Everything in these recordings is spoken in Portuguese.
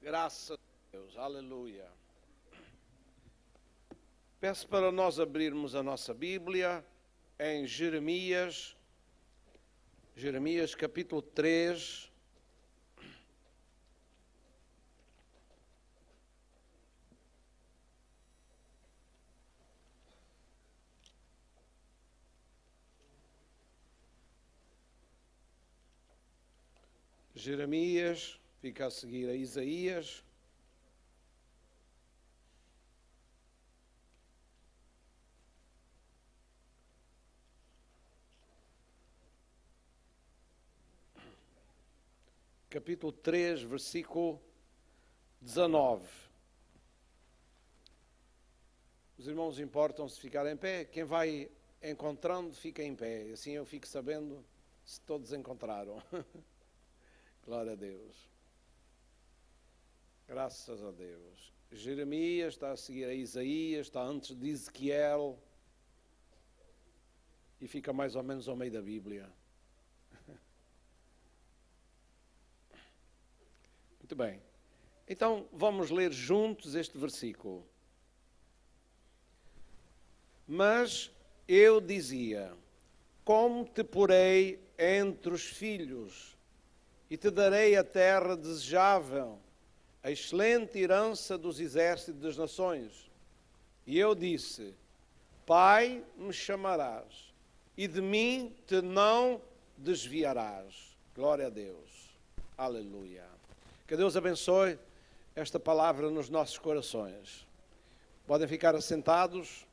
Graças a Deus, aleluia. Peço para nós abrirmos a nossa Bíblia em Jeremias capítulo 3. Jeremias, fica a seguir a Isaías. Capítulo 3, versículo 19. Os irmãos importam-se ficar em pé? Quem vai encontrando, fica em pé. Assim eu fico sabendo se todos encontraram. Glória a Deus. Graças a Deus. Jeremias está a seguir a Isaías, está antes de Ezequiel e fica mais ou menos ao meio da Bíblia. Muito bem. Então vamos ler juntos este versículo. Mas eu dizia: como te porei entre os filhos e te darei a terra desejável, a excelente herança dos exércitos das nações. E eu disse: Pai me chamarás, e de mim te não desviarás. Glória a Deus. Aleluia. Que Deus abençoe esta palavra nos nossos corações. Podem ficar assentados.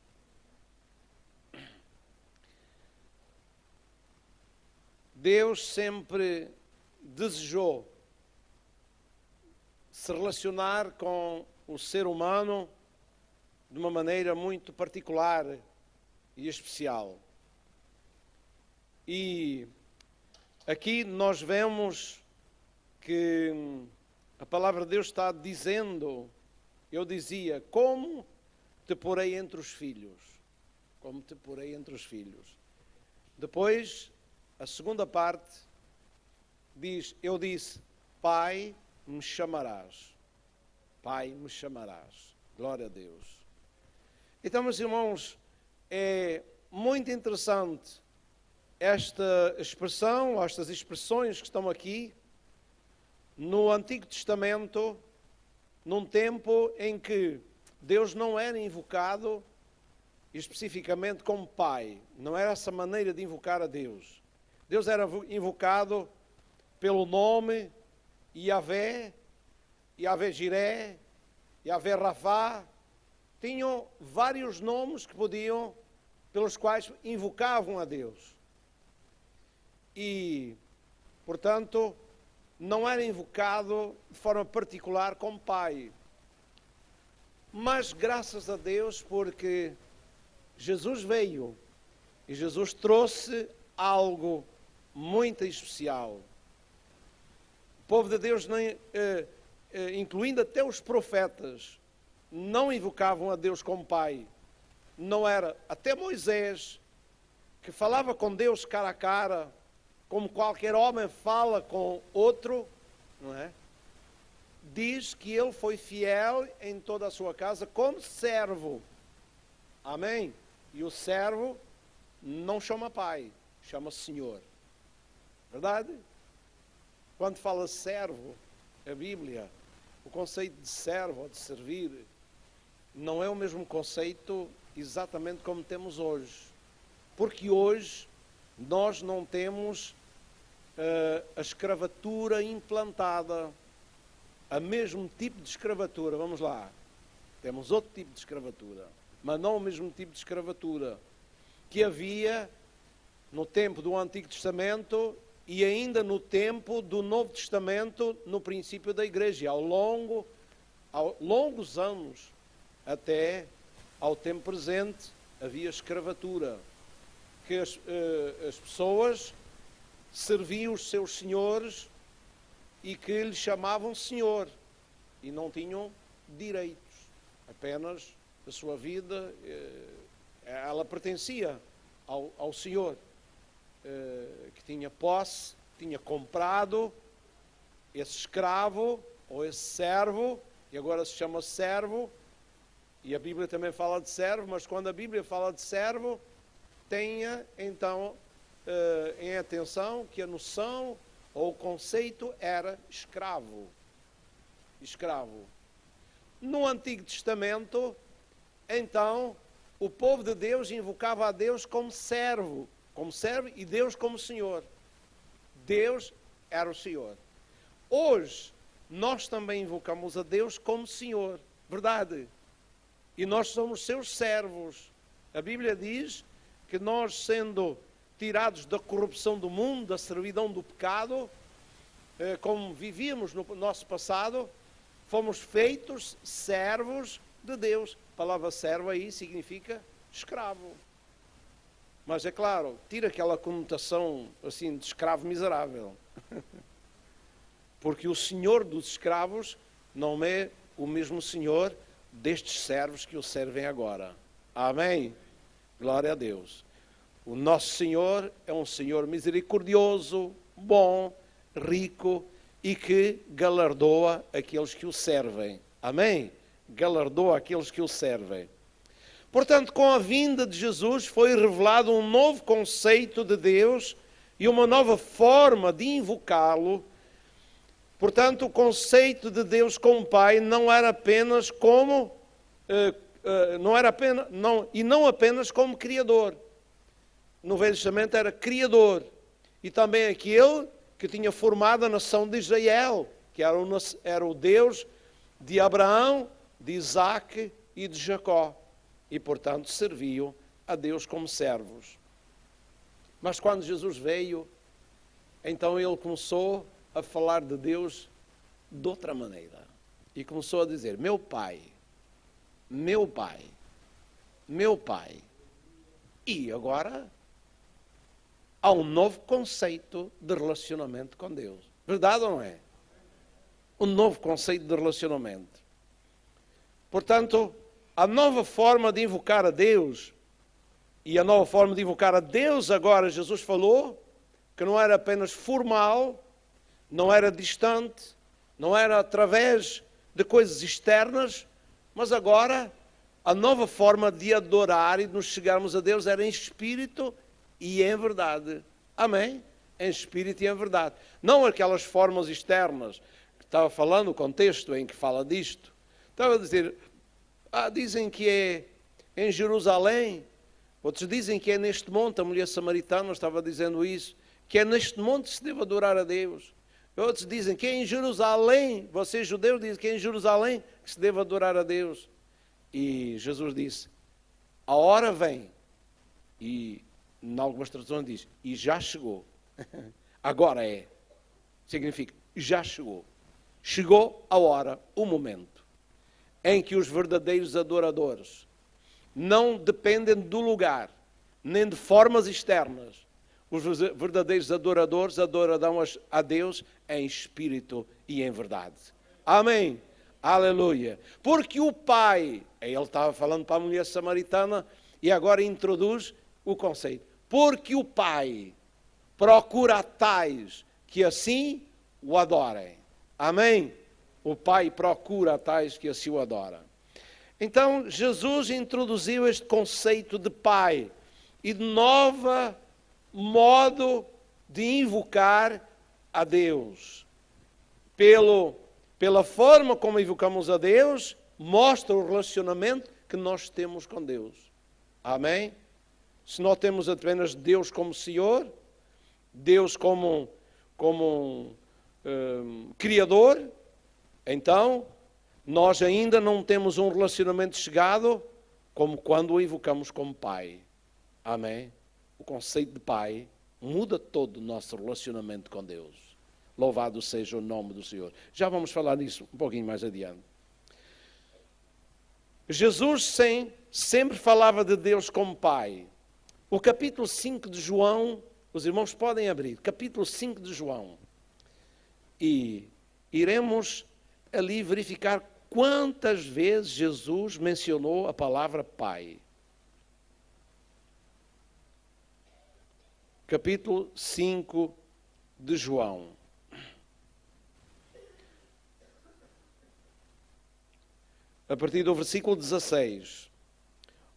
Deus sempre desejou se relacionar com o ser humano de uma maneira muito particular e especial. E aqui nós vemos que a palavra de Deus está dizendo, eu dizia, como te porei entre os filhos. Como te porei entre os filhos. Depois, a segunda parte diz, eu disse, Pai me chamarás. Pai me chamarás. Glória a Deus. Então, meus irmãos, é muito interessante esta expressão, estas expressões que estão aqui no Antigo Testamento, num tempo em que Deus não era invocado especificamente como Pai. Não era essa maneira de invocar a Deus. Deus era invocado pelo nome Yahvé, Yahvé Jiré, Yahvé Rafá. Tinham vários nomes que podiam, pelos quais invocavam a Deus. E, portanto, não era invocado de forma particular como Pai. Mas graças a Deus, porque Jesus veio e Jesus trouxe algo muito especial. O povo de Deus, incluindo até os profetas, não invocavam a Deus como Pai. Não era, até Moisés, que falava com Deus cara a cara, como qualquer homem fala com outro, não é? Diz que ele foi fiel em toda a sua casa como servo. Amém? E o servo não chama pai, chama senhor. Verdade? Quando fala servo, a Bíblia, o conceito de servo ou de servir, não é o mesmo conceito exatamente como temos hoje. Porque hoje nós não temos a escravatura implantada, a mesmo tipo de escravatura, vamos lá, temos outro tipo de escravatura, mas não o mesmo tipo de escravatura que havia no tempo do Antigo Testamento e ainda no tempo do Novo Testamento, no princípio da Igreja, ao longos anos, até ao tempo presente, havia escravatura, que as pessoas serviam os seus senhores e que lhes chamavam senhor e não tinham direitos, apenas a sua vida, ela pertencia ao senhor, que tinha posse, tinha comprado esse escravo ou esse servo, que agora se chama servo, e a Bíblia também fala de servo, mas quando a Bíblia fala de servo, tenha então em atenção que a noção ou o conceito era escravo. Escravo. No Antigo Testamento, então, o povo de Deus invocava a Deus como servo e Deus como Senhor. Deus era o Senhor. Hoje, nós também invocamos a Deus como Senhor, verdade? E nós somos seus servos. A Bíblia diz que nós, sendo tirados da corrupção do mundo, da servidão do pecado, como vivíamos no nosso passado, fomos feitos servos de Deus. A palavra servo aí significa escravo. Mas é claro, tira aquela conotação assim de escravo miserável. Porque o Senhor dos escravos não é o mesmo Senhor destes servos que o servem agora. Amém? Glória a Deus. O nosso Senhor é um Senhor misericordioso, bom, rico e que galardoa aqueles que o servem. Amém? Galardoa aqueles que o servem. Portanto, com a vinda de Jesus foi revelado um novo conceito de Deus e uma nova forma de invocá-lo. Portanto, o conceito de Deus como Pai não era apenas como não apenas como Criador. No Velho Testamento era Criador e também aquele que tinha formado a nação de Israel, que era o Deus de Abraão, de Isaque e de Jacó. E, portanto, serviam a Deus como servos. Mas quando Jesus veio, então ele começou a falar de Deus de outra maneira. E começou a dizer, meu Pai, meu Pai, meu Pai. E agora há um novo conceito de relacionamento com Deus. Verdade ou não é? Um novo conceito de relacionamento. Portanto, a nova forma de invocar a Deus, e a nova forma de invocar a Deus agora, Jesus falou, que não era apenas formal, não era distante, não era através de coisas externas, mas agora a nova forma de adorar e de nos chegarmos a Deus era em espírito e em verdade. Amém? Em espírito e em verdade. Não aquelas formas externas que estava falando, o contexto em que fala disto. Estava a dizer, dizem que é em Jerusalém, outros dizem que é neste monte, a mulher samaritana estava dizendo isso, que é neste monte que se deve adorar a Deus. Outros dizem que é em Jerusalém, vocês judeus dizem que é em Jerusalém que se deve adorar a Deus. E Jesus disse, a hora vem, e em algumas traduções diz, e já chegou. Agora é. Significa, já chegou. Chegou a hora, o momento, em que os verdadeiros adoradores não dependem do lugar, nem de formas externas. Os verdadeiros adoradores adorarão a Deus em espírito e em verdade. Amém. Aleluia. Porque o Pai, ele estava falando para a mulher samaritana e agora introduz o conceito. Porque o Pai procura tais que assim o adorem. Amém? O Pai procura tais que assim o adoram. Então, Jesus introduziu este conceito de Pai e de novo modo de invocar a Deus. Pela forma como invocamos a Deus, mostra o relacionamento que nós temos com Deus. Amém? Se nós temos apenas Deus como Senhor, Deus como Criador, então nós ainda não temos um relacionamento chegado como quando o invocamos como Pai. Amém? O conceito de Pai muda todo o nosso relacionamento com Deus. Louvado seja o nome do Senhor. Já vamos falar nisso um pouquinho mais adiante. Jesus sempre falava de Deus como Pai. O capítulo 5 de João, os irmãos podem abrir, capítulo 5 de João. E iremos ali verificar quantas vezes Jesus mencionou a palavra Pai. Capítulo 5 de João. a partir do versículo 16.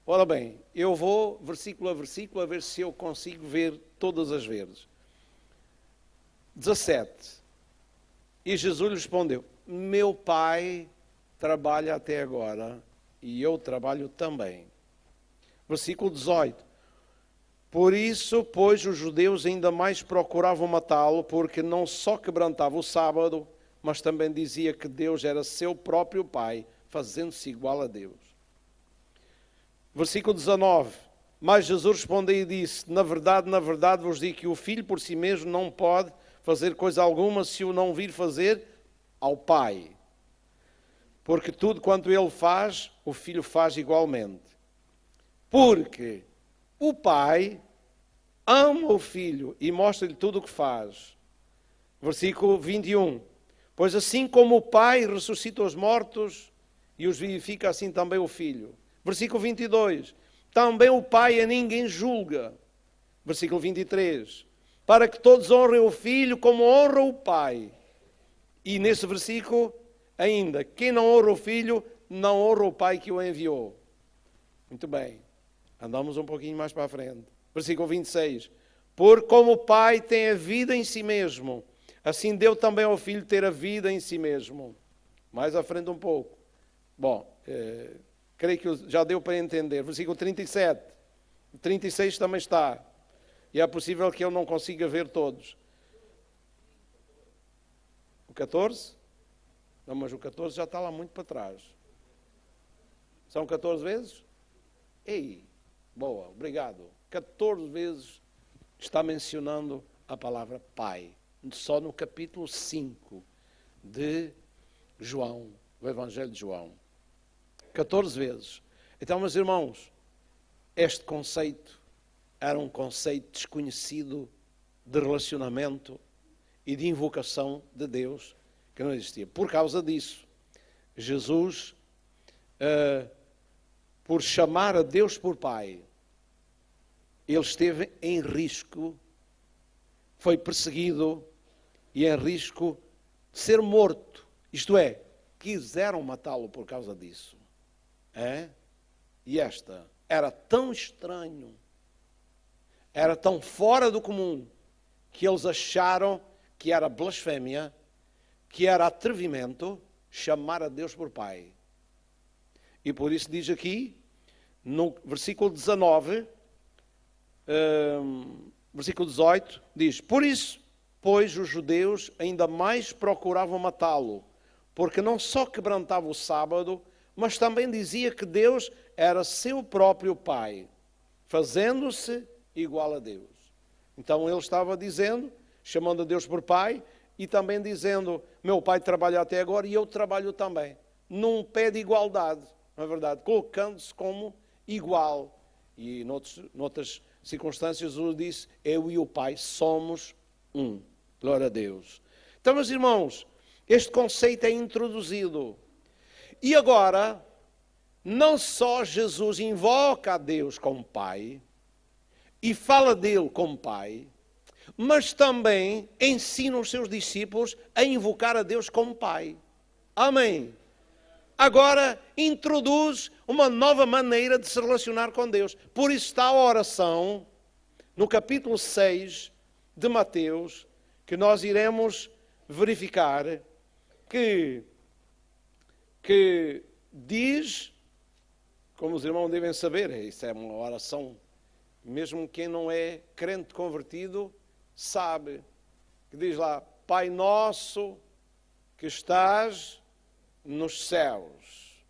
Ora bem, eu vou versículo a versículo a ver se eu consigo ver todas as vezes. 17. E Jesus lhe respondeu: meu Pai trabalha até agora e eu trabalho também. Versículo 18. Por isso, pois, os judeus ainda mais procuravam matá-lo, porque não só quebrantava o sábado, mas também dizia que Deus era seu próprio Pai, fazendo-se igual a Deus. Versículo 19. Mas Jesus respondeu e disse: na verdade vos digo que o Filho por si mesmo não pode fazer coisa alguma se o não vir fazer ao Pai. Porque tudo quanto ele faz, o Filho faz igualmente. Porque o Pai ama o Filho e mostra-lhe tudo o que faz. Versículo 21. Pois assim como o Pai ressuscita os mortos e os vivifica, assim também o Filho. Versículo 22. Também o Pai a ninguém julga. Versículo 23. Para que todos honrem o Filho como honra o Pai. E nesse versículo ainda, quem não honra o Filho, não honra o Pai que o enviou. Muito bem. Andamos um pouquinho mais para a frente. Versículo 26. Por como o Pai tem a vida em si mesmo, assim deu também ao Filho ter a vida em si mesmo. Mais à frente um pouco. Bom, creio que já deu para entender. Versículo 37. 36 também está. E é possível que eu não consiga ver todos. O 14? Não, mas o 14 já está lá muito para trás. São 14 vezes? Ei, boa, obrigado. 14 vezes está mencionando a palavra Pai. Só no capítulo 5 de João, o Evangelho de João. 14 vezes. Então, meus irmãos, este conceito era um conceito desconhecido de relacionamento e de invocação de Deus que não existia. Por causa disso, Jesus, por chamar a Deus por Pai, ele esteve em risco, foi perseguido e em risco de ser morto. Isto é, quiseram matá-lo por causa disso. E esta era tão estranho, era tão fora do comum, que eles acharam que era blasfémia, que era atrevimento chamar a Deus por Pai. E por isso diz aqui, no versículo 19, versículo 18, diz: por isso, pois, os judeus ainda mais procuravam matá-lo, porque não só quebrantava o sábado, mas também dizia que Deus era seu próprio Pai, fazendo-se igual a Deus. Então ele estava dizendo, chamando a Deus por Pai, e também dizendo: meu Pai trabalha até agora e eu trabalho também. Num pé de igualdade, não é verdade? Colocando-se como igual. E noutras circunstâncias Jesus disse: eu e o Pai somos um. Glória a Deus. Então, meus irmãos, este conceito é introduzido. E agora, não só Jesus invoca a Deus como Pai e fala dele como Pai, mas também ensina os seus discípulos a invocar a Deus como Pai. Amém. Agora introduz uma nova maneira de se relacionar com Deus. Por isso está a oração no capítulo 6 de Mateus, que nós iremos verificar, que diz, como os irmãos devem saber, isso é uma oração, mesmo quem não é crente convertido sabe, que diz lá: Pai nosso que estás nos céus,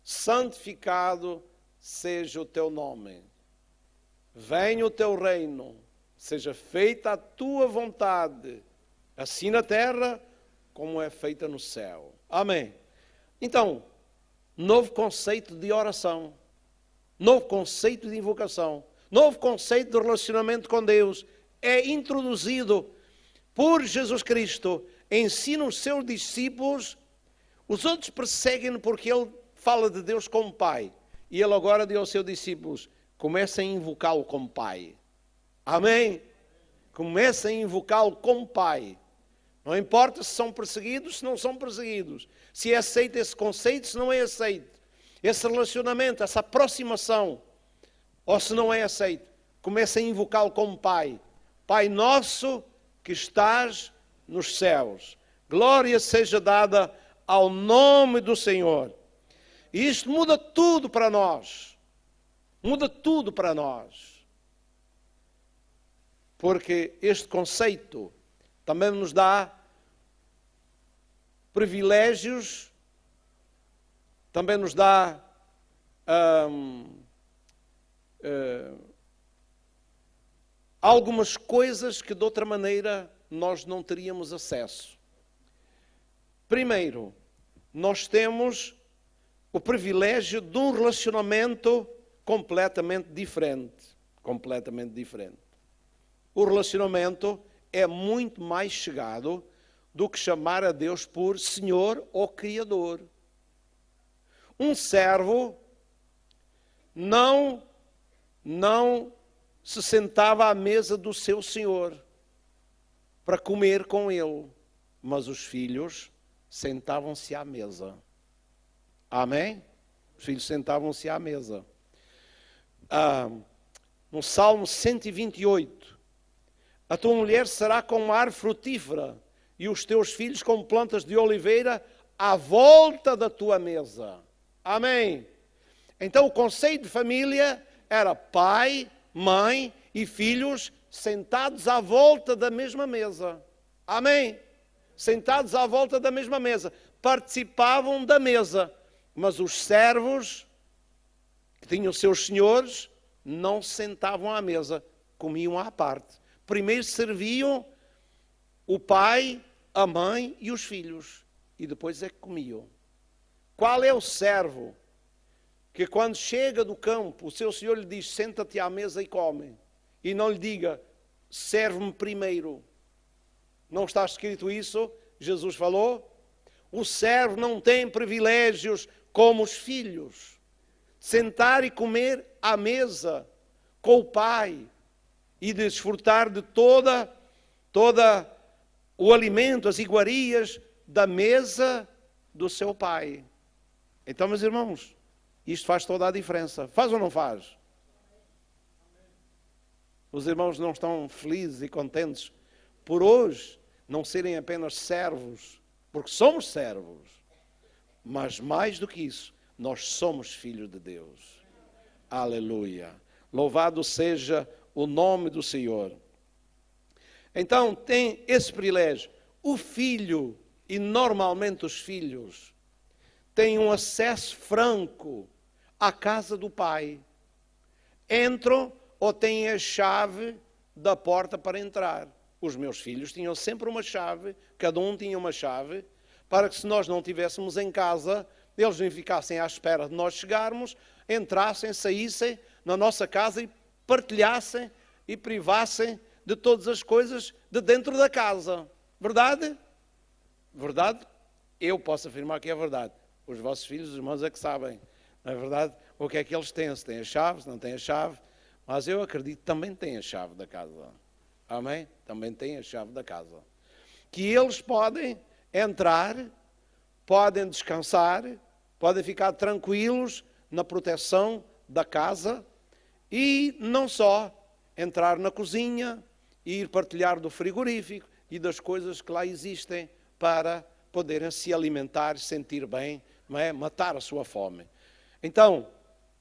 santificado seja o teu nome, venha o teu reino, seja feita a tua vontade, assim na terra como é feita no céu. Amém. Então, novo conceito de oração, novo conceito de invocação, novo conceito de relacionamento com Deus é introduzido por Jesus Cristo. Ensina os seus discípulos. Os outros perseguem-no porque ele fala de Deus como Pai. E ele agora diz aos seus discípulos: comecem a invocá-lo como Pai. Amém? Comecem a invocá-lo como Pai. Não importa se são perseguidos, se não são perseguidos. Se é aceito esse conceito, se não é aceito. esse relacionamento, essa aproximação, ou se não é aceito, começa a invocá-lo como Pai. Pai nosso que estás nos céus, glória seja dada ao nome do Senhor. E isto muda tudo para nós. Muda tudo para nós. Porque este conceito também nos dá privilégios, também nos dá algumas coisas que de outra maneira nós não teríamos acesso. Primeiro, nós temos o privilégio de um relacionamento completamente diferente. Completamente diferente. O relacionamento é muito mais chegado do que chamar a Deus por Senhor ou Criador. Um servo não se sentava à mesa do seu senhor para comer com ele, mas os filhos sentavam-se à mesa. Amém? Os filhos sentavam-se à mesa. No Salmo 128, a tua mulher será como uma árvore frutífera e os teus filhos como plantas de oliveira à volta da tua mesa. Amém? Então o conceito de família era pai, mãe e filhos sentados à volta da mesma mesa. Amém? Sentados à volta da mesma mesa. Participavam da mesa. Mas os servos, que tinham seus senhores, não se sentavam à mesa. Comiam à parte. Primeiro serviam o pai, a mãe e os filhos. E depois é que comiam. Qual é o servo que quando chega do campo, o seu senhor lhe diz, senta-te à mesa e come. E não lhe diga, serve-me primeiro. Não está escrito isso? Jesus falou. O servo não tem privilégios como os filhos. Sentar e comer à mesa com o pai e desfrutar de toda o alimento, as iguarias da mesa do seu pai. Então, meus irmãos, isto faz toda a diferença. Faz ou não faz? Os irmãos não estão felizes e contentes por hoje não serem apenas servos, porque somos servos, mas mais do que isso, nós somos filhos de Deus. Aleluia. Louvado seja o nome do Senhor. Então, tem esse privilégio. O filho, e normalmente os filhos, têm um acesso franco à casa do pai. Entram ou têm a chave da porta para entrar. Os meus filhos tinham sempre uma chave, cada um tinha uma chave, para que se nós não estivéssemos em casa, eles não ficassem à espera de nós chegarmos, entrassem, saíssem na nossa casa e partilhassem e privassem de todas as coisas de dentro da casa. Verdade? Verdade? Eu posso afirmar que é verdade. Os vossos filhos, os irmãos, é que sabem. Não é verdade? O que é que eles têm? Se têm a chave, se não têm a chave. Mas eu acredito que também têm a chave da casa. Amém? Também têm a chave da casa. Que eles podem entrar, podem descansar, podem ficar tranquilos na proteção da casa e não só entrar na cozinha e ir partilhar do frigorífico e das coisas que lá existem para poderem se alimentar, sentir bem, não é? Matar a sua fome. Então,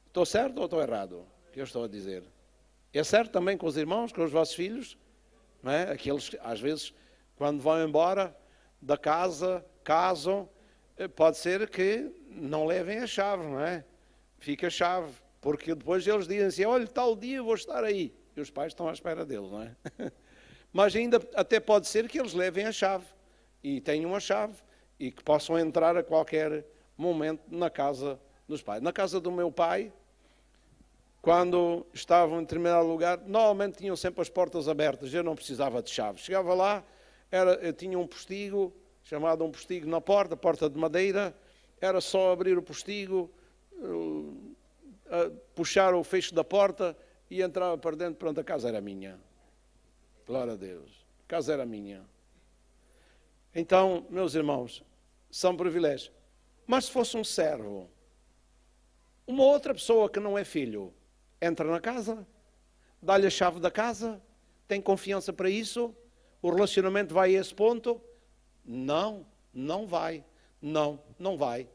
estou certo ou estou errado? O que eu estou a dizer? É certo também com os irmãos, com os vossos filhos? Não é? Aqueles que, às vezes, quando vão embora da casa, casam, pode ser que não levem a chave, não é? Fica a chave, porque depois eles dizem assim, olha, tal dia eu vou estar aí. E os pais estão à espera deles, não é? Mas ainda até pode ser que eles levem a chave e tenham a chave e que possam entrar a qualquer momento na casa dos pais. Na casa do meu pai, quando estavam em determinado lugar, normalmente tinham sempre as portas abertas, eu não precisava de chave. Chegava lá, eu tinha um postigo, chamado um postigo na porta de madeira, era só abrir o postigo, puxar o fecho da porta e entrava para dentro, pronto, a casa era minha. Glória a Deus, a casa era minha. Então, meus irmãos, são privilégios. Mas se fosse um servo, Uma outra pessoa que não é filho, entra na casa, dá-lhe a chave da casa, tem confiança para isso, o relacionamento vai a esse ponto? Não, não vai. Não, não vai.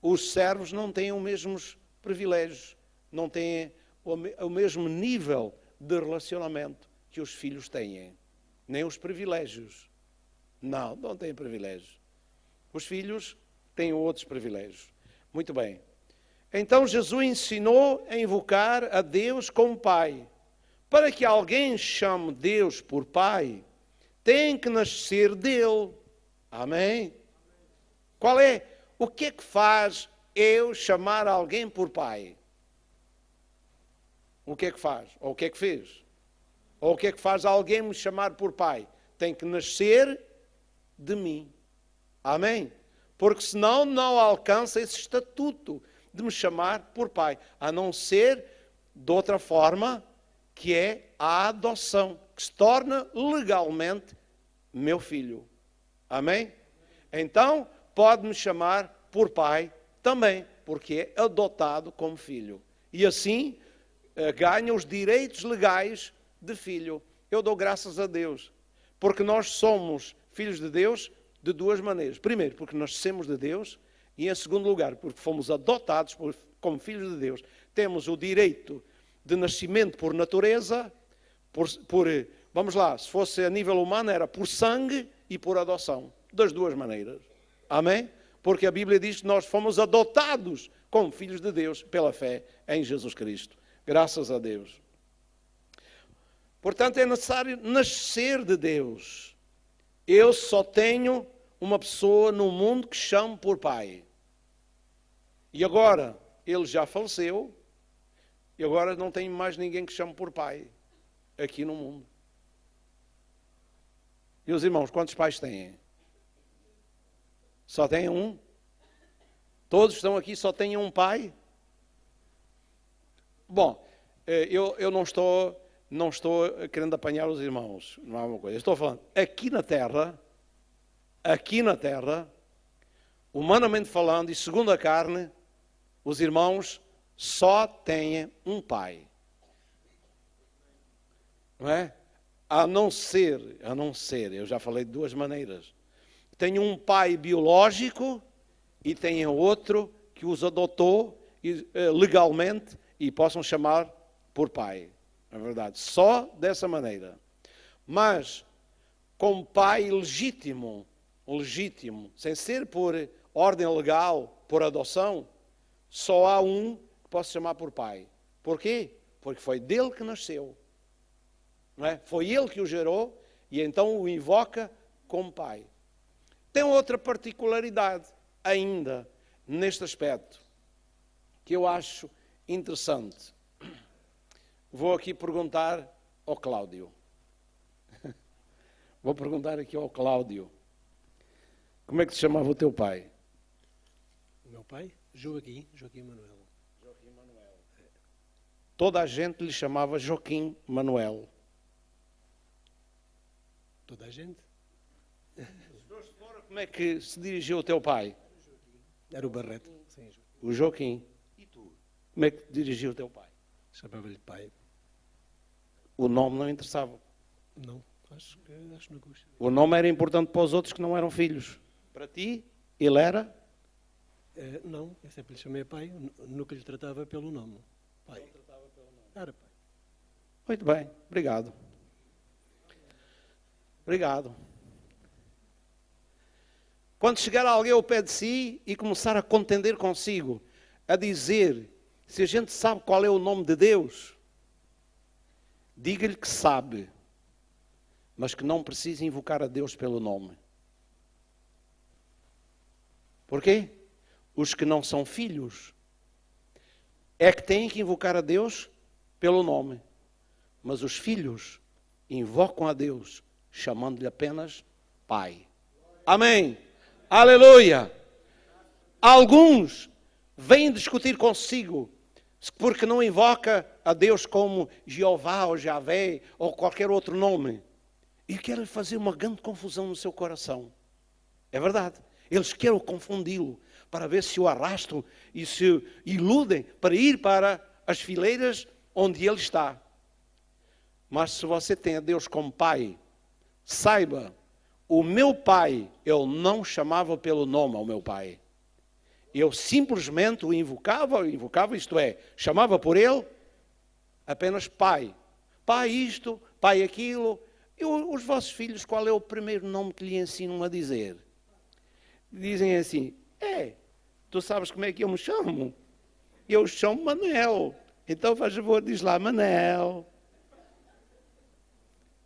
Os servos não têm os mesmos privilégios, não têm o mesmo nível de relacionamento que os filhos têm, nem os privilégios. Não, não têm privilégios. Os filhos têm outros privilégios. Muito bem. Então Jesus ensinou a invocar a Deus como Pai. Para que alguém chame Deus por Pai, tem que nascer dele. Amém? Qual é? O que é que faz eu chamar alguém por Pai? O que é que faz? Ou o que é que fez? Ou o que é que faz alguém me chamar por Pai? Tem que nascer de mim. Amém? Porque senão não alcança esse estatuto de me chamar por Pai. A não ser de outra forma, que é a adoção, que se torna legalmente meu filho. Amém? Então, pode-me chamar por pai também, porque é adotado como filho. E assim, ganha os direitos legais de filho. Eu dou graças a Deus, porque nós somos filhos de Deus de duas maneiras. Primeiro, porque nascemos de Deus, e em segundo lugar, porque fomos adotados como filhos de Deus. Temos o direito de nascimento por natureza, vamos lá, se fosse a nível humano, era por sangue e por adoção. Das duas maneiras. Amém? Porque a Bíblia diz que nós fomos adotados como filhos de Deus pela fé em Jesus Cristo. Graças a Deus. Portanto, é necessário nascer de Deus. Eu só tenho uma pessoa no mundo que chamo por Pai. E agora, ele já faleceu, e agora não tenho mais ninguém que chame por Pai aqui no mundo. E os irmãos, quantos pais têm? Só tem um? Todos estão aqui, só têm um pai? Bom, eu não estou querendo apanhar os irmãos, não é uma coisa. Eu estou falando, aqui na Terra, humanamente falando e segundo a carne, os irmãos só têm um pai. Não é? A não ser, eu já falei de duas maneiras. Tem um pai biológico e tem outro que os adotou legalmente e possam chamar por pai. É verdade. Só dessa maneira. Mas, como pai legítimo, sem ser por ordem legal, por adoção, só há um que posso chamar por pai. Por quê? Porque foi dele que nasceu. Não é? Foi ele que o gerou e então o invoca como pai. Tem outra particularidade ainda neste aspecto que eu acho interessante. Vou aqui perguntar ao Cláudio. Vou perguntar aqui ao Cláudio. Como é que se chamava o teu pai? O meu pai? Joaquim Manuel. Joaquim Manuel. Toda a gente lhe chamava Joaquim Manuel. Toda a gente? Como é que se dirigiu o teu pai? Era o Barreto. Sim, o Joaquim. E tu? Como é que dirigiu o teu pai? Chamava-lhe pai. O nome não interessava. Não, acho que não gosto. O nome era importante para os outros que não eram filhos. Para ti, ele era? Não, eu sempre lhe chamei pai, nunca lhe tratava pelo nome. Pai. Não tratava pelo nome. Era pai. Muito bem, obrigado. Obrigado. Quando chegar alguém ao pé de si e começar a contender consigo, a dizer, se a gente sabe qual é o nome de Deus, diga-lhe que sabe, mas que não precisa invocar a Deus pelo nome. Porquê? Os que não são filhos é que têm que invocar a Deus pelo nome. Mas os filhos invocam a Deus chamando-lhe apenas Pai. Amém. Aleluia! Alguns vêm discutir consigo porque não invoca a Deus como Jeová ou Javé ou qualquer outro nome. E querem fazer uma grande confusão no seu coração. É verdade. Eles querem confundi-lo. para ver se o arrastam e se iludem para ir para as fileiras onde ele está. Mas se você tem a Deus como Pai, saiba, o meu Pai, eu não chamava pelo nome ao meu Pai. Eu simplesmente o invocava, isto é, chamava por ele apenas Pai. Pai isto, Pai aquilo. E os vossos filhos, qual é o primeiro nome que lhe ensinam a dizer? Dizem assim, tu sabes como é que eu me chamo? Eu chamo Manel. Então faz favor, diz lá, Manel.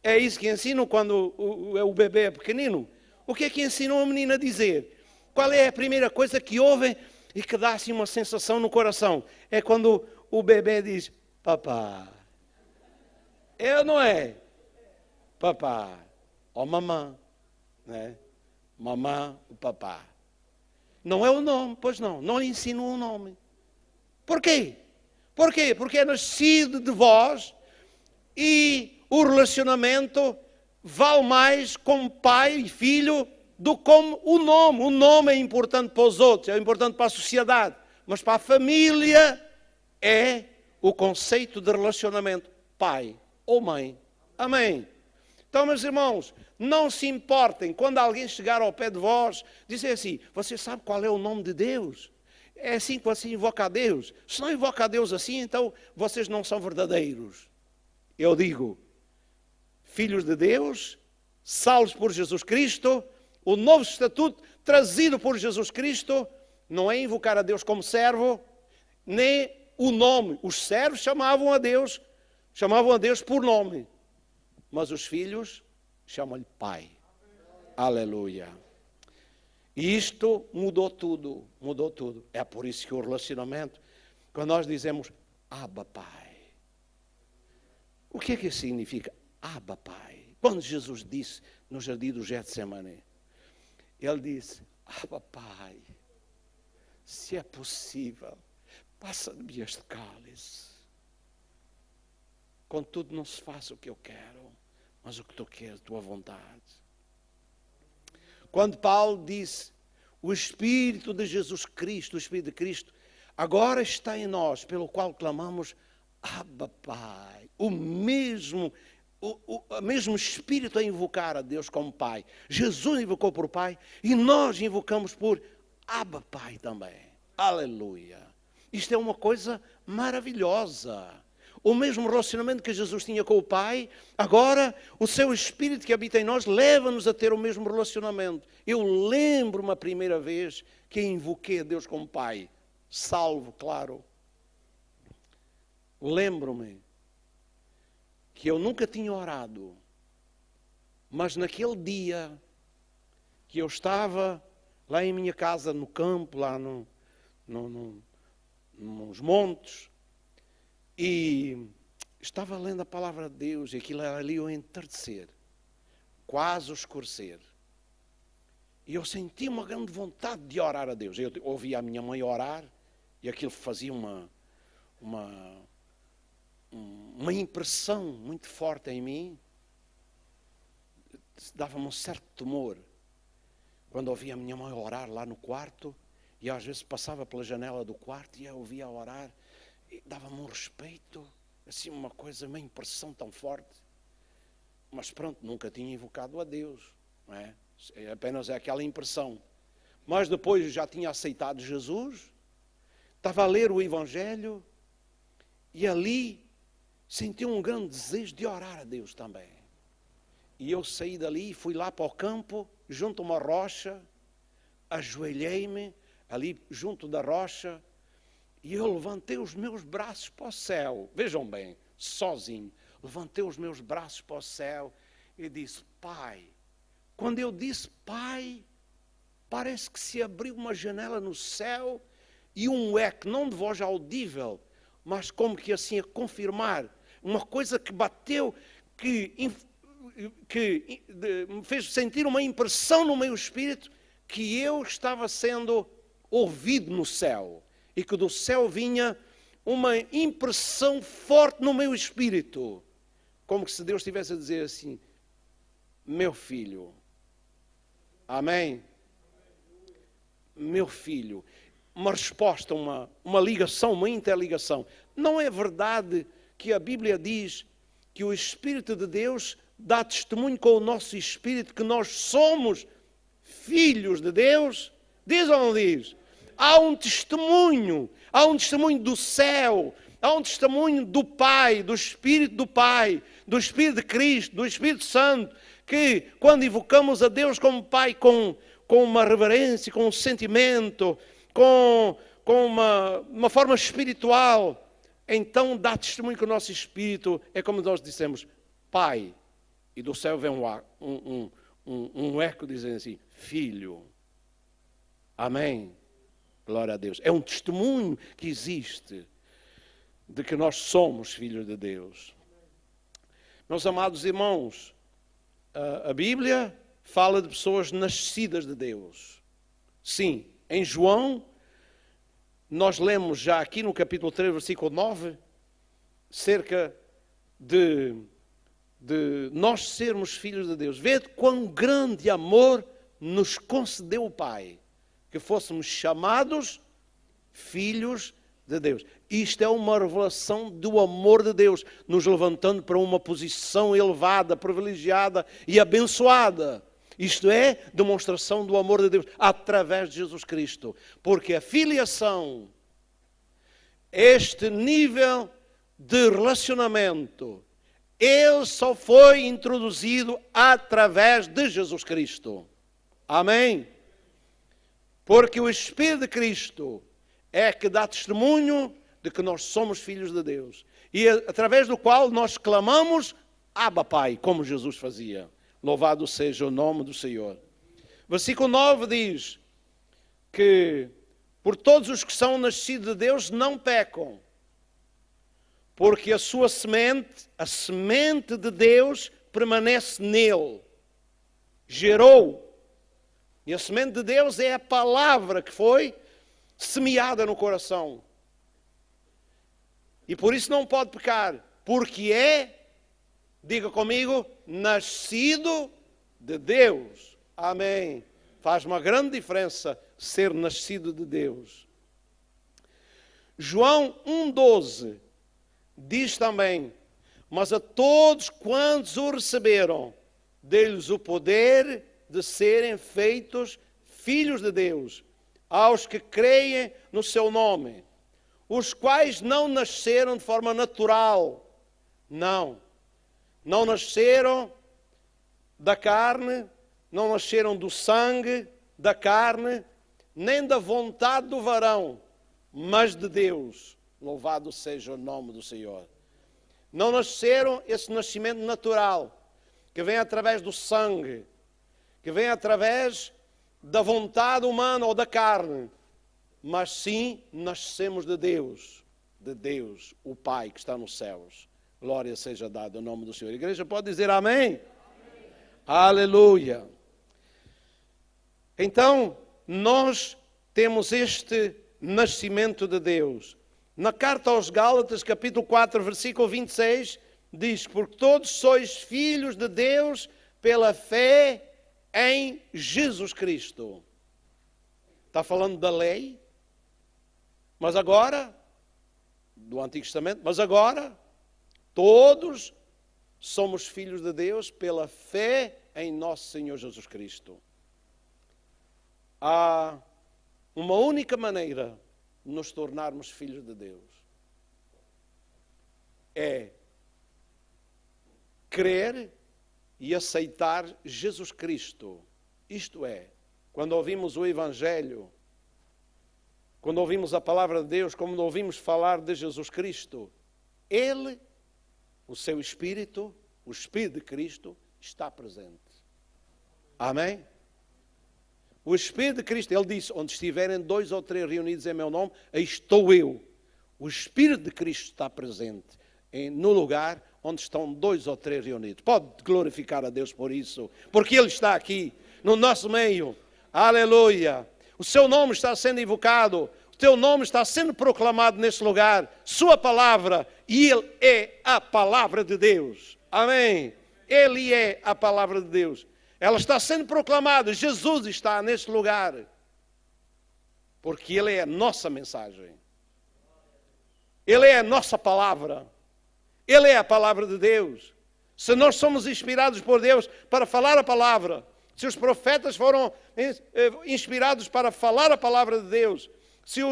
É isso que ensinam quando o bebê é pequenino. O que é que ensinam a menina a dizer? Qual é a primeira coisa que ouvem e que dá assim uma sensação no coração? É quando o bebê diz, papá. É ou não é? Papá. Ou mamã. Né? Mamã, o papá. Não é o nome, pois não. Não lhe ensinam o nome. Por quê? Por quê? Porque é nascido de vós e o relacionamento vale mais como pai e filho do que como o nome. O nome é importante para os outros, é importante para a sociedade. Mas para a família é o conceito de relacionamento pai ou mãe. Amém? Então, meus irmãos, não se importem quando alguém chegar ao pé de vós, dizer assim, você sabe qual é o nome de Deus? É assim que você invoca a Deus. Se não invoca a Deus assim, então vocês não são verdadeiros. Eu digo, filhos de Deus, salvos por Jesus Cristo, o novo estatuto trazido por Jesus Cristo, não é invocar a Deus como servo, nem o nome. Os servos chamavam a Deus por nome. Mas os filhos chamam-lhe Pai. Aleluia. E isto mudou tudo, mudou tudo. É por isso que o relacionamento, quando nós dizemos Abba Pai, o que é que significa Abba Pai? Quando Jesus disse no jardim do Getsemane, ele disse, Abba Pai, se é possível, passa de mim este cálice. Contudo, não se faça o que eu quero, mas o que tu queres, tua vontade. Quando Paulo disse, o Espírito de Jesus Cristo, o Espírito de Cristo, agora está em nós, pelo qual clamamos, Abba Pai. O mesmo Espírito a invocar a Deus como Pai. Jesus invocou por Pai e nós invocamos por Abba Pai também. Aleluia. Isto é uma coisa maravilhosa. O mesmo relacionamento que Jesus tinha com o Pai, agora o seu Espírito que habita em nós leva-nos a ter o mesmo relacionamento. Eu lembro-me a primeira vez que invoquei a Deus como Pai, salvo, claro. Lembro-me que eu nunca tinha orado, mas naquele dia que eu estava lá em minha casa, no campo, lá nos montes, e estava lendo a palavra de Deus, e aquilo era ali o entardecer, quase o escurecer. E eu senti uma grande vontade de orar a Deus. Eu ouvia a minha mãe orar, e aquilo fazia uma impressão muito forte em mim. Dava-me um certo temor quando ouvia a minha mãe orar lá no quarto, e às vezes passava pela janela do quarto e eu ouvia orar. Dava-me um respeito, assim uma coisa, uma impressão tão forte. Mas pronto, nunca tinha invocado a Deus, não é? Apenas é aquela impressão. Mas depois já tinha aceitado Jesus, estava a ler o Evangelho e ali senti um grande desejo de orar a Deus também. E eu saí dali e fui lá para o campo, junto a uma rocha, ajoelhei-me ali junto da rocha, e eu levantei os meus braços para o céu. Vejam bem, sozinho. Levantei os meus braços para o céu e disse, Pai. Quando eu disse Pai, parece que se abriu uma janela no céu e um eco, não de voz audível, mas como que assim a confirmar. Uma coisa que bateu, que me fez sentir uma impressão no meu espírito que eu estava sendo ouvido no céu. E que do céu vinha uma impressão forte no meu espírito. Como se Deus estivesse a dizer assim, meu filho, amém? meu filho. Uma resposta, uma ligação, uma interligação. Não é verdade que a Bíblia diz que o Espírito de Deus dá testemunho com o nosso Espírito que nós somos filhos de Deus? Diz ou não diz? Há um testemunho do céu, há um testemunho do Pai, do Espírito de Cristo, do Espírito Santo, que quando invocamos a Deus como Pai com uma reverência, com um sentimento, com uma forma espiritual, então dá testemunho que o nosso Espírito é como nós dissemos, Pai. E do céu vem um eco dizendo assim, Filho. Amém. Glória a Deus. É um testemunho que existe de que nós somos filhos de Deus. Meus amados irmãos, a Bíblia fala de pessoas nascidas de Deus. Sim, em João, nós lemos já aqui no capítulo 3, versículo 9, cerca de nós sermos filhos de Deus. Vede quão grande amor nos concedeu o Pai, que fôssemos chamados filhos de Deus. Isto é uma revelação do amor de Deus, nos levantando para uma posição elevada, privilegiada e abençoada. Isto é demonstração do amor de Deus através de Jesus Cristo. Porque a filiação, este nível de relacionamento, ele só foi introduzido através de Jesus Cristo. Amém? Porque o Espírito de Cristo é que dá testemunho de que nós somos filhos de Deus. E através do qual nós clamamos, Abba Pai, como Jesus fazia. Louvado seja o nome do Senhor. Versículo 9 diz que por todos os que são nascidos de Deus não pecam. Porque a sua semente, a semente de Deus, permanece nele. Gerou. E a semente de Deus é a palavra que foi semeada no coração. E por isso não pode pecar. Porque é, diga comigo, nascido de Deus. Amém. Faz uma grande diferença ser nascido de Deus. João 1,12 diz também, mas a todos quantos o receberam, deu-lhes o poder de serem feitos filhos de Deus, aos que creem no seu nome, os quais não nasceram de forma natural, não nasceram da carne, não nasceram do sangue, da carne, nem da vontade do varão, mas de Deus. Louvado seja o nome do Senhor. Não nasceram esse nascimento natural, que vem através do sangue, que vem através da vontade humana ou da carne, mas sim nascemos de Deus, o Pai que está nos céus. Glória seja dada ao nome do Senhor. A igreja pode dizer amém? Amém. Aleluia. Então, nós temos este nascimento de Deus. Na carta aos Gálatas, capítulo 4, versículo 26, diz, porque todos sois filhos de Deus pela fé em Jesus Cristo. Está falando da lei, mas agora, do Antigo Testamento, mas agora, todos somos filhos de Deus pela fé em nosso Senhor Jesus Cristo. Há uma única maneira de nos tornarmos filhos de Deus. É crer e aceitar Jesus Cristo. Isto é, quando ouvimos o Evangelho, quando ouvimos a palavra de Deus, quando ouvimos falar de Jesus Cristo, Ele, o seu Espírito, o Espírito de Cristo, está presente. Amém? O Espírito de Cristo, Ele disse, onde estiverem 2 ou 3 reunidos em meu nome, aí estou eu. O Espírito de Cristo está presente no lugar onde estão 2 ou 3 reunidos. Pode glorificar a Deus por isso, porque Ele está aqui, no nosso meio. Aleluia! O seu nome está sendo invocado, o teu nome está sendo proclamado neste lugar, sua palavra, e Ele é a palavra de Deus. Amém? Ele é a palavra de Deus. Ela está sendo proclamada, Jesus está neste lugar. Porque Ele é a nossa mensagem. Ele é a nossa palavra. Ele é a palavra de Deus. Se nós somos inspirados por Deus para falar a palavra, se os profetas foram inspirados para falar a palavra de Deus, se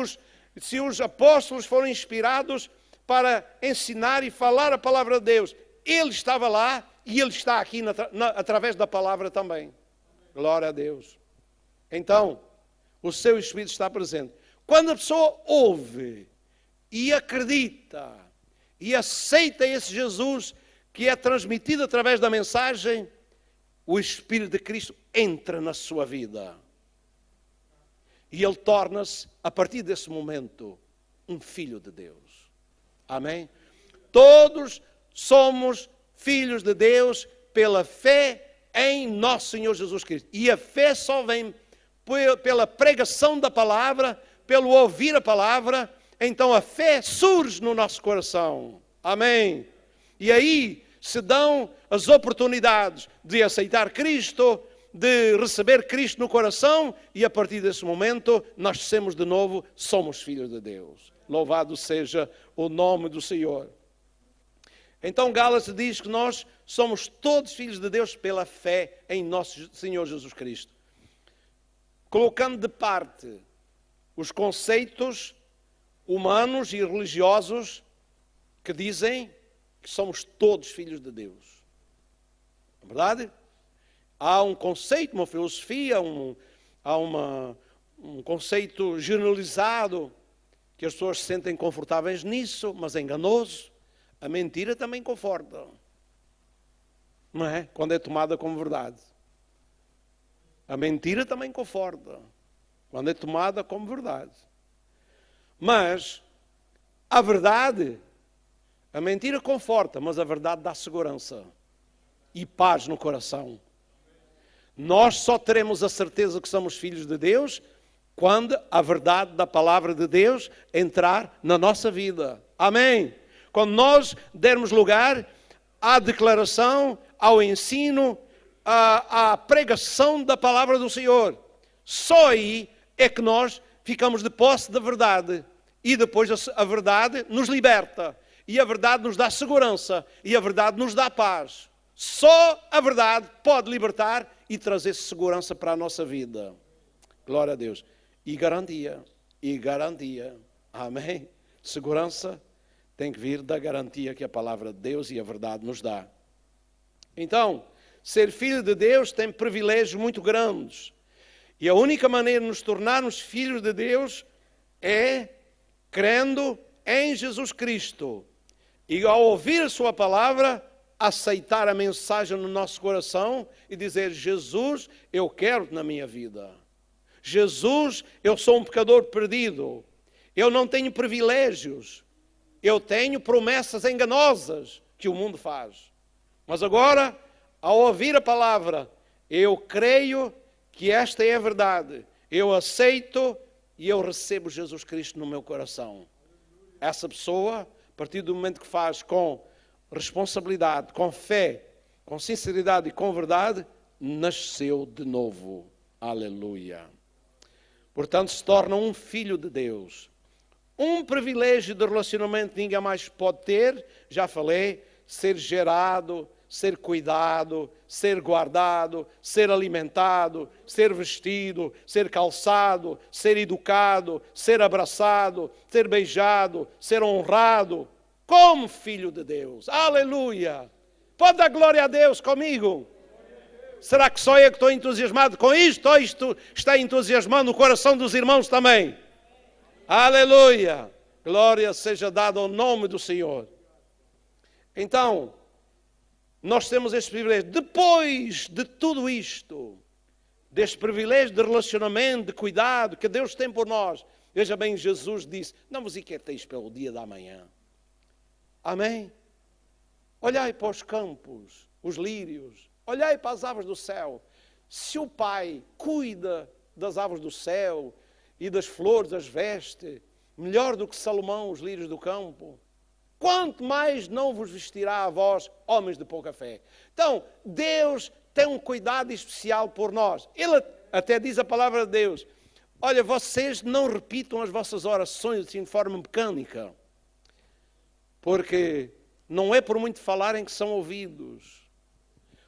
os apóstolos foram inspirados para ensinar e falar a palavra de Deus, Ele estava lá e Ele está aqui através da palavra também. Glória a Deus. Então, o seu Espírito está presente. Quando a pessoa ouve e acredita e aceita esse Jesus que é transmitido através da mensagem, o Espírito de Cristo entra na sua vida. E ele torna-se, a partir desse momento, um filho de Deus. Amém? Todos somos filhos de Deus pela fé em nosso Senhor Jesus Cristo. E a fé só vem pela pregação da palavra, pelo ouvir a palavra. Então a fé surge no nosso coração. Amém? E aí se dão as oportunidades de aceitar Cristo, de receber Cristo no coração, e a partir desse momento nascemos de novo, somos filhos de Deus. Louvado seja o nome do Senhor. Então Gálatas diz que nós somos todos filhos de Deus pela fé em nosso Senhor Jesus Cristo. Colocando de parte os conceitos humanos e religiosos que dizem que somos todos filhos de Deus. Não é verdade? Há um conceito, uma filosofia, há um conceito generalizado que as pessoas se sentem confortáveis nisso, mas é enganoso. A mentira também conforta. Não é? Quando é tomada como verdade. A mentira também conforta. Quando é tomada como verdade. Mas a verdade, a mentira conforta, mas a verdade dá segurança e paz no coração. Nós só teremos a certeza que somos filhos de Deus quando a verdade da palavra de Deus entrar na nossa vida. Amém? Quando nós dermos lugar à declaração, ao ensino, à pregação da palavra do Senhor. Só aí é que nós ficamos de posse da verdade. E depois a verdade nos liberta. E a verdade nos dá segurança. E a verdade nos dá paz. Só a verdade pode libertar e trazer segurança para a nossa vida. Glória a Deus. E garantia. E garantia. Amém? Segurança tem que vir da garantia que a palavra de Deus e a verdade nos dá. Então, ser filho de Deus tem privilégios muito grandes. E a única maneira de nos tornarmos filhos de Deus é crendo em Jesus Cristo. E ao ouvir a sua palavra, aceitar a mensagem no nosso coração e dizer: Jesus, eu quero na minha vida. Jesus, eu sou um pecador perdido. Eu não tenho privilégios. Eu tenho promessas enganosas que o mundo faz. Mas agora, ao ouvir a palavra, eu creio que esta é a verdade. Eu aceito e eu recebo Jesus Cristo no meu coração. Essa pessoa, a partir do momento que faz com responsabilidade, com fé, com sinceridade e com verdade, nasceu de novo. Aleluia. Portanto, se torna um filho de Deus. Um privilégio de relacionamento que ninguém mais pode ter, já falei, ser gerado, ser cuidado, ser guardado, ser alimentado, ser vestido, ser calçado, ser educado, ser abraçado, ser beijado, ser honrado, como filho de Deus. Aleluia! Pode dar glória a Deus comigo? Será que só eu que estou entusiasmado com isto? Ou isto está entusiasmando o coração dos irmãos também? Aleluia! Glória seja dada ao nome do Senhor. Então, nós temos este privilégio. Depois de tudo isto, deste privilégio de relacionamento, de cuidado que Deus tem por nós, veja bem, Jesus disse: não vos inquieteis pelo dia da manhã. Amém? Olhai para os campos, os lírios, olhai para as aves do céu. Se o Pai cuida das aves do céu e das flores as veste, melhor do que Salomão os lírios do campo, quanto mais não vos vestirá a vós, homens de pouca fé. Então, Deus tem um cuidado especial por nós. Ele até diz a palavra de Deus: olha, vocês não repitam as vossas orações assim de forma mecânica, porque não é por muito falarem que são ouvidos.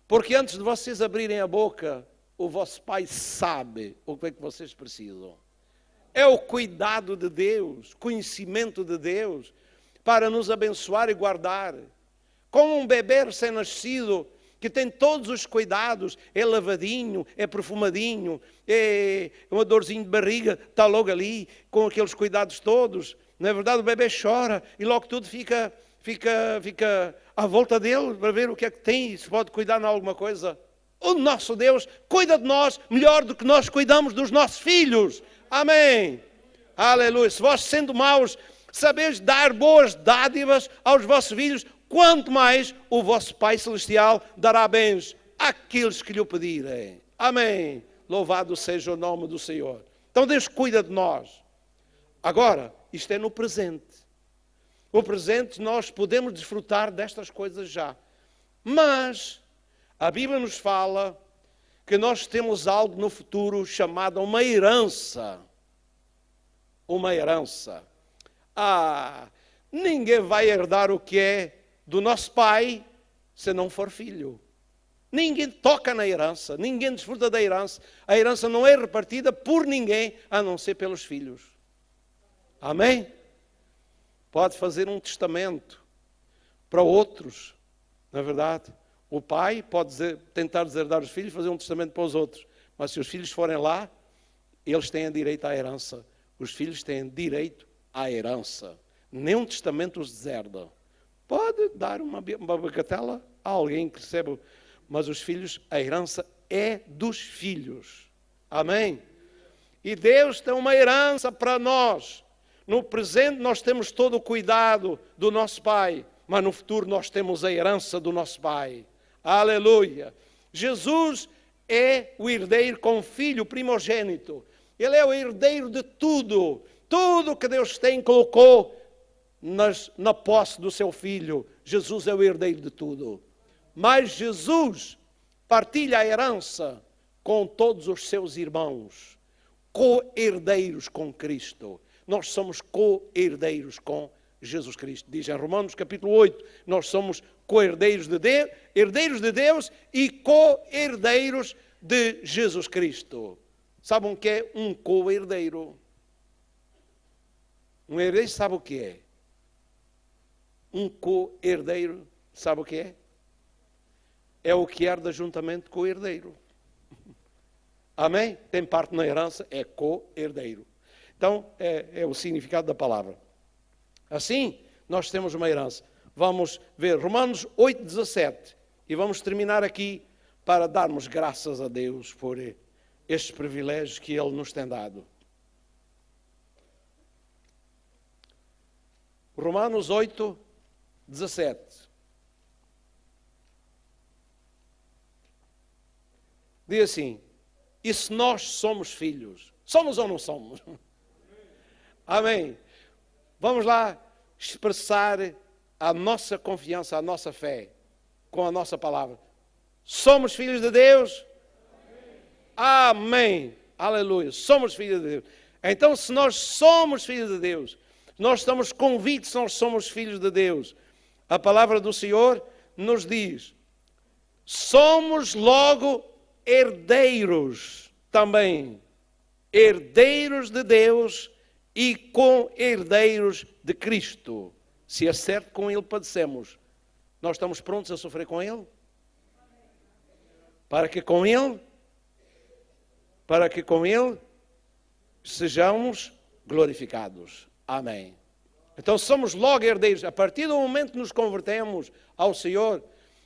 Porque antes de vocês abrirem a boca, o vosso Pai sabe o que é que vocês precisam. É o cuidado de Deus, conhecimento de Deus, para nos abençoar e guardar. Como um bebê recém-nascido, que tem todos os cuidados, é lavadinho, é perfumadinho, é uma dorzinha de barriga, está logo ali, com aqueles cuidados todos. Não é verdade? O bebê chora e logo tudo fica à volta dele para ver o que é que tem e se pode cuidar de alguma coisa. O nosso Deus cuida de nós melhor do que nós cuidamos dos nossos filhos. Amém. Aleluia. Se vós, sendo maus, sabeis dar boas dádivas aos vossos filhos, quanto mais o vosso Pai Celestial dará bens àqueles que lhe o pedirem. Amém. Louvado seja o nome do Senhor. Então Deus cuida de nós. Agora, isto é no presente. No presente nós podemos desfrutar destas coisas já. Mas a Bíblia nos fala que nós temos algo no futuro chamado uma herança. Uma herança. Ninguém vai herdar o que é do nosso pai se não for filho. Ninguém toca na herança, ninguém desfruta da herança. A herança não é repartida por ninguém, a não ser pelos filhos. Amém? Pode fazer um testamento para outros, não é verdade? O pai pode tentar deserdar os filhos, fazer um testamento para os outros. Mas se os filhos forem lá, eles têm direito à herança. Os filhos têm direito à herança. Nenhum testamento os deserda. Pode dar uma bagatela a alguém que recebe, mas os filhos, a herança é dos filhos. Amém? E Deus tem uma herança para nós. No presente nós temos todo o cuidado do nosso Pai, mas no futuro nós temos a herança do nosso Pai. Aleluia! Jesus é o herdeiro com filho primogênito. Ele é o herdeiro de tudo. Tudo que Deus tem colocou na posse do seu filho. Jesus é o herdeiro de tudo. Mas Jesus partilha a herança com todos os seus irmãos, co-herdeiros com Cristo. Nós somos co-herdeiros com Jesus Cristo. Diz em Romanos capítulo 8, nós somos co-herdeiros de Deus, herdeiros de Deus e co-herdeiros de Jesus Cristo. Sabem o que é um co-herdeiro? Um herdeiro sabe o que é? Um co-herdeiro sabe o que é? É o que herda juntamente com o herdeiro. Amém? Tem parte na herança, é co-herdeiro. Então, é o significado da palavra. Assim, nós temos uma herança. Vamos ver Romanos 8,17. E vamos terminar aqui para darmos graças a Deus por estes privilégios que Ele nos tem dado. Romanos 8,17. Diz assim: e se nós somos filhos? Somos ou não somos? Amém. Vamos lá expressar a nossa confiança, a nossa fé, com a nossa palavra. Somos filhos de Deus? Amém. Aleluia. Somos filhos de Deus. Então, se nós somos filhos de Deus, nós estamos convictos que nós somos filhos de Deus, a palavra do Senhor nos diz: somos logo herdeiros também. Herdeiros de Deus e co-herdeiros de Cristo. Se é certo com Ele padecemos, nós estamos prontos a sofrer com Ele? Para que com Ele sejamos glorificados. Amém. Então somos logo herdeiros. A partir do momento que nos convertemos ao Senhor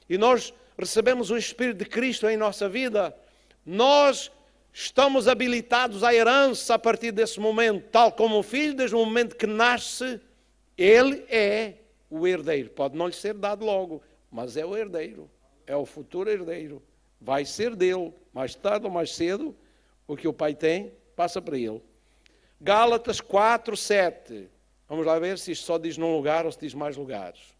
e nós recebemos o Espírito de Cristo em nossa vida, nós estamos habilitados à herança a partir desse momento, tal como o filho, desde o momento que nasce, ele é o herdeiro. Pode não lhe ser dado logo, mas é o herdeiro, é o futuro herdeiro. Vai ser dele, mais tarde ou mais cedo, o que o pai tem, passa para ele. Gálatas 4:7. Vamos lá ver se isto só diz num lugar ou se diz mais lugares.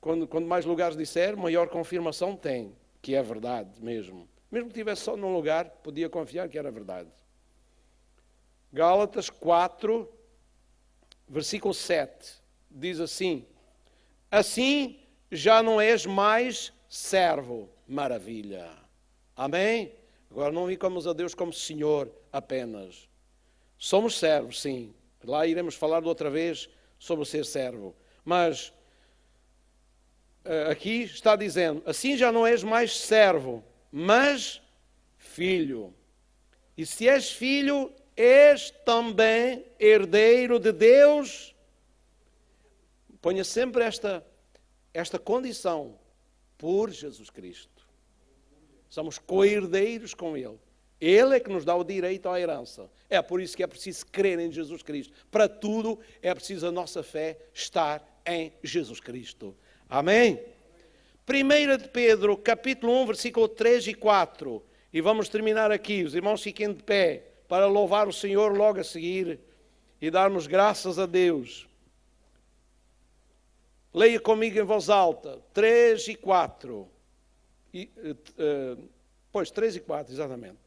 Quando mais lugares disser, maior confirmação tem, que é verdade mesmo. Mesmo que estivesse só num lugar, podia confiar que era verdade. Gálatas 4, versículo 7, diz assim: assim já não és mais servo. Maravilha. Amém? Agora não vimos a Deus como Senhor apenas. Somos servos, sim. Lá iremos falar de outra vez sobre ser servo. Mas aqui está dizendo, assim já não és mais servo, mas filho. E se és filho, és também herdeiro de Deus. Ponha sempre esta condição, por Jesus Cristo. Somos co-herdeiros com Ele. Ele é que nos dá o direito à herança. É por isso que é preciso crer em Jesus Cristo. Para tudo é preciso a nossa fé estar em Jesus Cristo. Amém? 1 de Pedro, capítulo 1, versículo 3 e 4. E vamos terminar aqui. Os irmãos fiquem de pé para louvar o Senhor logo a seguir e darmos graças a Deus. Leia comigo em voz alta. 3 e 4. Pois, 3 e 4, exatamente.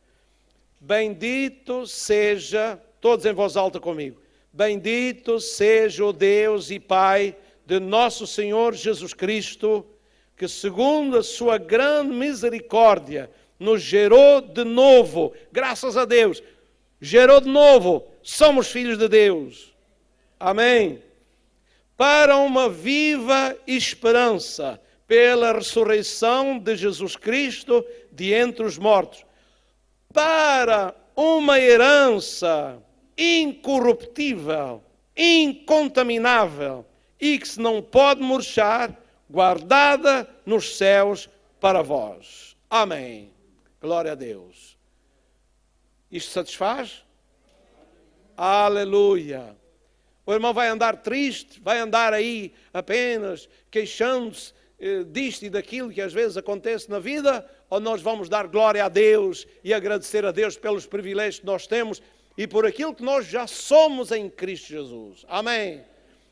Bendito seja, todos em voz alta comigo. Bendito seja o Deus e Pai de nosso Senhor Jesus Cristo, que segundo a sua grande misericórdia nos gerou de novo, graças a Deus, gerou de novo, somos filhos de Deus. Amém. Para uma viva esperança, pela ressurreição de Jesus Cristo de entre os mortos, para uma herança incorruptível, incontaminável e que se não pode murchar, guardada nos céus para vós. Amém. Glória a Deus. Isto satisfaz? Aleluia. O irmão vai andar triste, vai andar aí apenas queixando-se disto e daquilo que às vezes acontece na vida, ou nós vamos dar glória a Deus e agradecer a Deus pelos privilégios que nós temos e por aquilo que nós já somos em Cristo Jesus. Amém.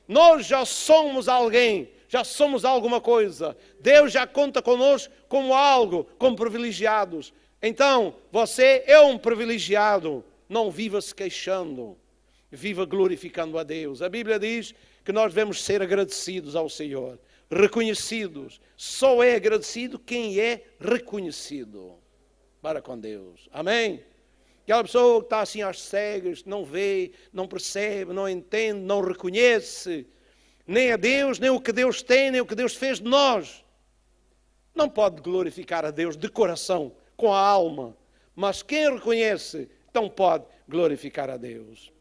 Nós já somos alguém, já somos alguma coisa. Deus já conta connosco como algo, como privilegiados. Então, você é um privilegiado. Não viva se queixando, viva glorificando a Deus. A Bíblia diz que nós devemos ser agradecidos ao Senhor, reconhecidos. Só é agradecido quem é reconhecido para com Deus. Amém? Aquela pessoa que está assim às cegas, não vê, não percebe, não entende, não reconhece nem a Deus, nem o que Deus tem, nem o que Deus fez de nós, não pode glorificar a Deus de coração, com a alma. Mas quem reconhece, então pode glorificar a Deus.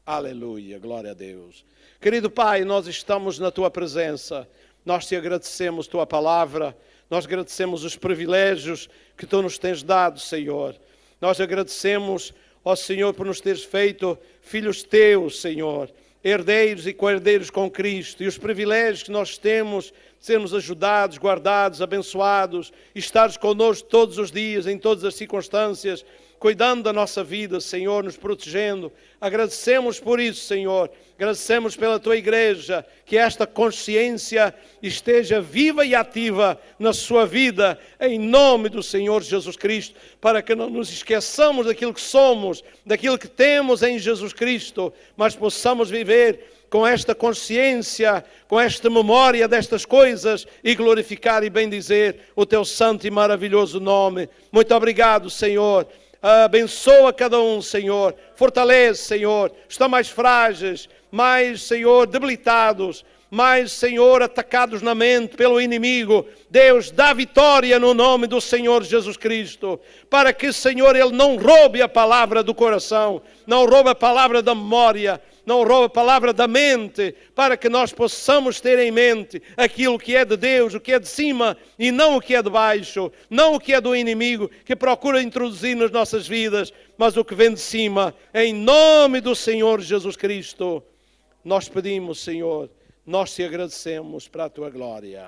Aleluia, glória a Deus. Querido Pai, nós estamos na Tua presença. Nós Te agradecemos Tua palavra. Nós agradecemos os privilégios que Tu nos tens dado, Senhor. Nós agradecemos, ó Senhor, por nos teres feito filhos Teus, Senhor, herdeiros e co-herdeiros com Cristo. E os privilégios que nós temos, sermos ajudados, guardados, abençoados, e estares connosco todos os dias, em todas as circunstâncias, cuidando da nossa vida, Senhor, nos protegendo. Agradecemos por isso, Senhor. Agradecemos pela Tua igreja, que esta consciência esteja viva e ativa na sua vida, em nome do Senhor Jesus Cristo, para que não nos esqueçamos daquilo que somos, daquilo que temos em Jesus Cristo, mas possamos viver com esta consciência, com esta memória destas coisas e glorificar e bendizer o Teu santo e maravilhoso nome. Muito obrigado, Senhor. Abençoa cada um, Senhor. Fortalece, Senhor. Estão mais frágeis, mais, Senhor, debilitados, mais, Senhor, atacados na mente pelo inimigo. Deus, dá vitória no nome do Senhor Jesus Cristo, para que, Senhor, Ele não roube a palavra do coração, não roube a palavra da memória, não roube a palavra da mente, para que nós possamos ter em mente aquilo que é de Deus, o que é de cima e não o que é de baixo, não o que é do inimigo que procura introduzir nas nossas vidas, mas o que vem de cima, em nome do Senhor Jesus Cristo. Nós pedimos, Senhor, nós te agradecemos para a Tua glória.